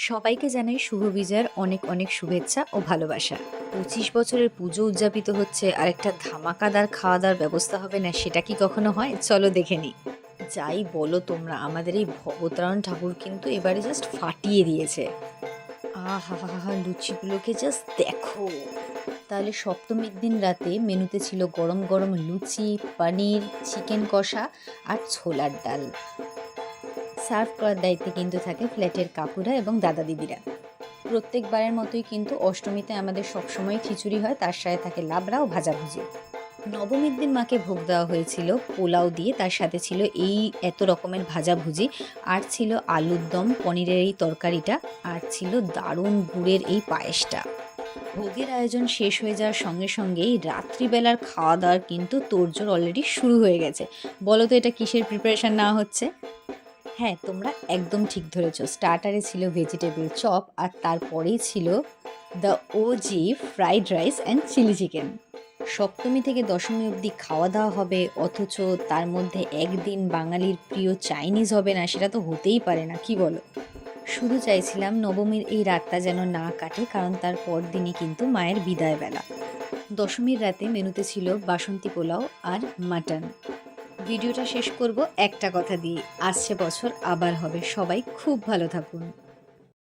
সবাইকে জানাই শুভ বিজয়ের অনেক অনেক শুভেচ্ছা ও ভালোবাসা। 25 বছরের পুজো উদযাপিত হচ্ছে, আর একটা ধামাকাদার খাওয়া দাওয়ার ব্যবস্থা হবে না, সেটা কি কখনো হয়? চলো দেখে নিই। যাই বলো তোমরা, আমাদের এই ভবতারণ ঠাকুর কিন্তু এবারে জাস্ট ফাটিয়ে দিয়েছে। আহা হা হা, লুচিগুলোকে জাস্ট দেখো। তাহলে সপ্তমীর দিন রাতে মেনুতে ছিল গরম গরম লুচি, পনির, চিকেন কষা আর ছোলার ডাল। সার্ভ করার দায়িত্বে কিন্তু থাকে ফ্ল্যাটের কাকুরা এবং দাদা দিদিরা। প্রত্যেকবারের মতোই কিন্তু অষ্টমীতে আমাদের সবসময় খিচুড়ি হয়, তার সাথে থাকে লাবড়া ও ভাজাভুজি। নবমীর দিন মাকে ভোগ দেওয়া হয়েছিল পোলাও দিয়ে, তার সাথে ছিল এই এত রকমের ভাজাভুজি, আর ছিল আলুর দম, পনিরের এই তরকারিটা, আর ছিল দারুণ গুড়ের এই পায়েসটা। ভোগের আয়োজন শেষ হয়ে যাওয়ার সঙ্গে সঙ্গেই রাত্রিবেলার খাওয়া দাওয়ার কিন্তু তোড়জোড় অলরেডি শুরু হয়ে গেছে। বলো তো এটা কিসের প্রিপারেশন নেওয়া হচ্ছে? হ্যাঁ, তোমরা একদম ঠিক ধরেছো। স্টার্টারে ছিল ভেজিটেবল চপ, আর তারপরেই ছিল the OG fried rice and chilli chicken. সপ্তমী থেকে দশমী অবধি খাওয়া দাওয়া হবে, অথচ তার মধ্যে একদিন বাঙালির প্রিয় চাইনিজ হবে না, সেটা তো হতেই পারে না, কি বলো? শুধু চাইছিলাম নবমীর এই রাতটা যেন না কাটে, কারণ তার পরদিনই কিন্তু মায়ের বিদায় বেলা। দশমীর রাতে মেনুতে ছিল বাসন্তী পোলাও আর মাটন। ভিডিওটা শেষ করব একটা কথা দিয়ে, আসছে বছর আবার হবে। সবাই খুব ভালো থাকুন।